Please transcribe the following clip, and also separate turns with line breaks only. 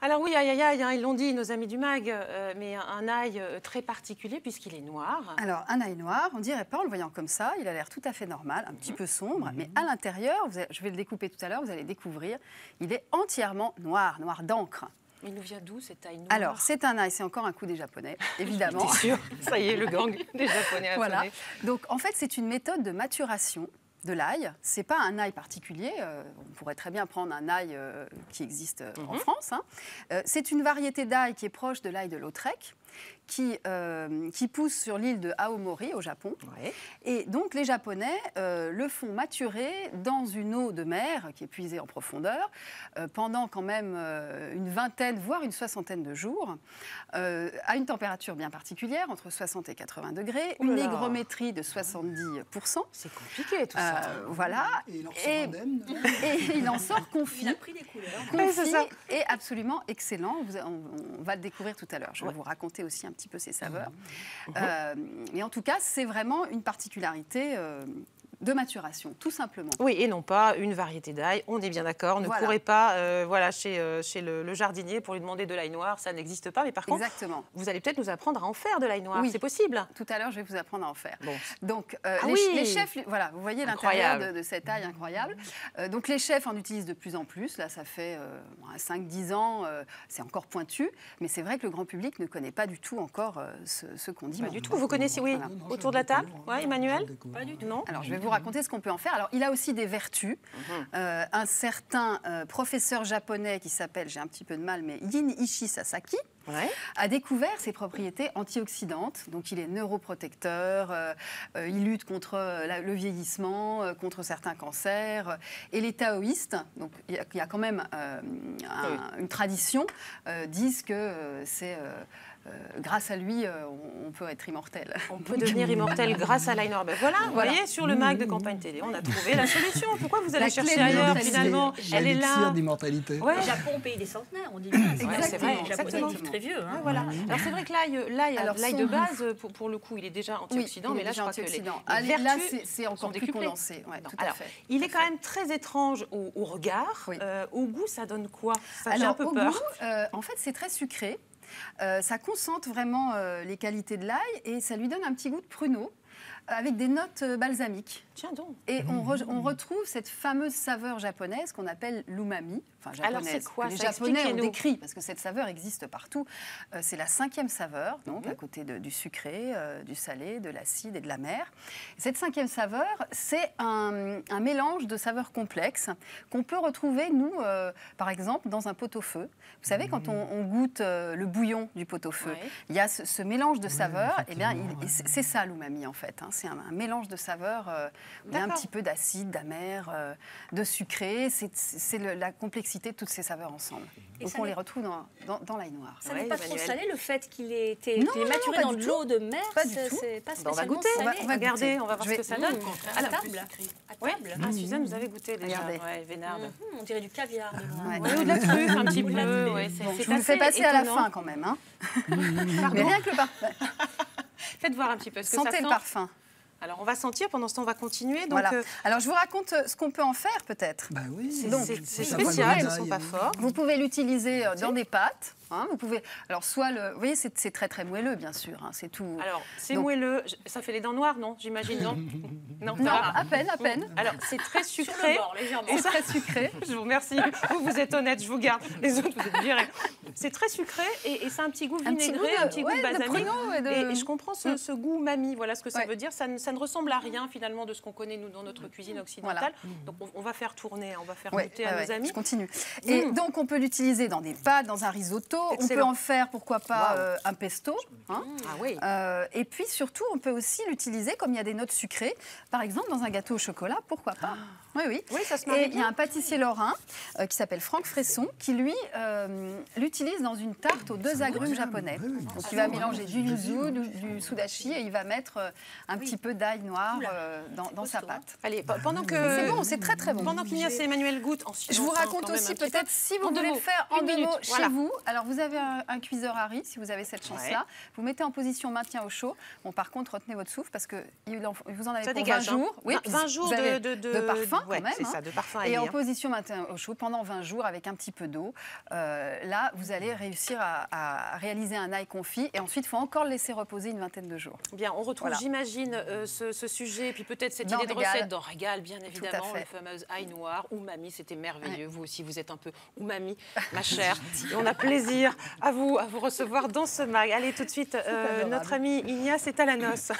Alors oui, aïe, aïe, aïe, hein, ils l'ont dit, nos amis du MAG, mais un ail très particulier puisqu'il est noir.
Alors, un ail noir, on dirait pas en le voyant comme ça, il a l'air tout à fait normal, un petit peu sombre, mais à l'intérieur, je vais le découper tout à l'heure, vous allez découvrir, il est entièrement noir, noir d'encre.
Mais il nous vient d'où cet ail noir?
Alors, c'est un ail, c'est encore un coup des Japonais, évidemment.
T'es sûr? Ça y est, le gang des Japonais a
Voilà.
sonné.
Donc, en fait, c'est une méthode de maturation de l'ail. C'est pas un ail particulier. On pourrait très bien prendre un ail qui existe en France. Hein. C'est une variété d'ail qui est proche de l'ail de Lautrec, qui pousse sur l'île de Aomori au Japon.
Ouais.
Et donc les Japonais le font maturer dans une eau de mer qui est puisée en profondeur pendant quand même une vingtaine, voire une soixantaine de jours, à une température bien particulière, entre 60 et 80 degrés, une hygrométrie de 70%.
C'est compliqué tout ça.
Voilà.
Et il en sort indemne.
Et il en sort confit.
Il a pris des couleurs.
Confit et absolument excellent. On va le découvrir tout à l'heure. Je vais vous raconter aussi un petit peu ses saveurs. Mais en tout cas, c'est vraiment une particularité de maturation, tout simplement.
Oui, et non pas une variété d'ail, on est bien d'accord. Ne courez pas chez le jardinier pour lui demander de l'ail noir, ça n'existe pas. Mais par contre, vous allez peut-être nous apprendre à en faire de l'ail noir, c'est possible.
Tout à l'heure, je vais vous apprendre à en faire.
Bon.
Donc, les chefs, voilà, vous voyez l'intérieur de cet ail incroyable. Donc, les chefs en utilisent de plus en plus. Là, ça fait 5-10 ans, c'est encore pointu. Mais c'est vrai que le grand public ne connaît pas du tout encore ce condiment.
Pas du tout. Vous connaissez, oui, autour de la table, Emmanuel?
Pas du tout.
Non.
Alors, je vais vous raconter ce qu'on peut en faire. Alors, il a aussi des vertus. Un certain professeur japonais qui s'appelle, j'ai un petit peu de mal, mais Yin-Ichi Sasaki, a découvert ses propriétés antioxydantes. Donc, il est neuroprotecteur, il lutte contre le vieillissement, contre certains cancers. Et les taoïstes, donc il y a quand même une tradition, disent que c'est... grâce à lui, on peut être immortel.
On peut devenir immortel grâce à l'ail noir. Ben voilà, vous voyez, sur le MAG de Campagne Télé, on a trouvé la solution. Pourquoi vous allez chercher ailleurs, finalement? Elle est là.
D'immortalité.
Le Japon, pays des centenaires, on dit bien.
C'est vrai,
les Japonais vivent très vieux. Hein.
Voilà. Alors c'est vrai que l'ail de base, pour le coup, il est déjà antioxydant, mais là je crois que les vertus
c'est encore plus condensé. Ouais, tout à fait.
Il est quand même très étrange au regard. Au goût, ça donne quoi? Ça fait un peu peur.
Goût, en fait, c'est très sucré. Ça concentre vraiment les qualités de l'ail et ça lui donne un petit goût de pruneau avec des notes balsamiques.
Tiens donc.
Et on retrouve cette fameuse saveur japonaise qu'on appelle l'umami. Enfin, japonaise.
Alors c'est quoi?
Les Japonais ont décrit, parce que cette saveur existe partout. C'est la 5e saveur, donc à côté du sucré, du salé, de l'acide et de l'amer. Cette 5e saveur, c'est un mélange de saveurs complexes qu'on peut retrouver, nous, par exemple, dans un pot-au-feu. Vous savez, quand on goûte le bouillon du pot-au-feu, il y a ce mélange de saveurs. Eh bien, c'est ça l'umami, en fait. C'est un mélange de saveurs. Il y a un petit peu d'acide, d'amer, de sucré. C'est la complexité de toutes ces saveurs ensemble. Et donc on les retrouve dans l'ail noir.
Ça n'est pas trop salé le fait qu'il ait été maturé dans de l'eau de mer?
Pas du tout.
On va goûter, on va regarder, on va voir ce que ça donne.
À table.
Ah, Suzanne, vous avez goûté déjà. Vénarde.
On dirait du caviar.
Ou de la truffe un petit peu.
Je vous le fais passer à la fin quand même. Mais rien que le parfum.
Faites voir un petit peu ce que ça sent.
Sentez le parfum.
Alors, on va sentir, pendant ce temps, on va continuer. Donc,
voilà. Alors, je vous raconte ce qu'on peut en faire, peut-être.
Bah oui.
C'est spécial, ils ne sont pas forts.
Vous pouvez l'utiliser dans des pâtes. Vous pouvez, alors soit vous voyez, c'est très très moelleux, bien sûr. C'est tout.
Alors c'est moelleux. Ça fait les dents noires, non? J'imagine, non?
Non, à peine.
Alors c'est très sucré.
C'est très sucré.
Je vous remercie. Vous êtes honnête, je vous garde. Les autres, vous êtes virés. C'est très sucré et c'est un petit goût vinaigré, un petit goût de balsamique. Et je comprends ce goût mamie. Voilà ce que ça veut dire. Ça ne ressemble à rien finalement de ce qu'on connaît nous dans notre cuisine occidentale. Donc on va faire tourner, on va faire goûter à nos amis.
Je continue. Et donc on peut l'utiliser dans des pâtes, dans un risotto. On peut en faire, pourquoi pas, un pesto. Et puis surtout, on peut aussi l'utiliser comme il y a des notes sucrées. Par exemple, dans un gâteau au chocolat, pourquoi pas. Oui,
ça se marie bien.
Et il y a un pâtissier lorrain qui s'appelle Franck Fresson qui, lui, l'utilise dans une tarte aux 2 agrumes japonais. Donc il va mélanger du yuzu, du sudachi et il va mettre un petit peu d'ail noir dans sa pâte.
Allez, pendant que...
C'est bon, c'est très très bon.
Pendant qu'Inès et Emmanuel goûtent...
Je vous raconte aussi peut-être, si vous voulez le faire en 2 mots chez vous. Alors vous avez un cuiseur à riz, si vous avez cette chance-là. Vous mettez en position maintien au chaud. Bon, par contre, retenez votre souffle parce que vous en avez pour 20 jours.
Oui, 20 jours de
parfum quand même.
C'est ça, de parfum à
et
lire.
en position maintien au chaud pendant 20 jours avec un petit peu d'eau. Là, vous vous allez réussir à réaliser un ail confit. Et ensuite, il faut encore le laisser reposer une vingtaine de jours.
Bien, on retrouve, j'imagine, ce sujet et puis peut-être cette idée de recette dans Régal, bien évidemment, le fameux ail noir. Umami, c'était merveilleux. Vous aussi, vous êtes un peu umami, ma chère. Et on a plaisir à vous recevoir dans ce mag. Allez, tout de suite, notre ami Ignace est à la noce.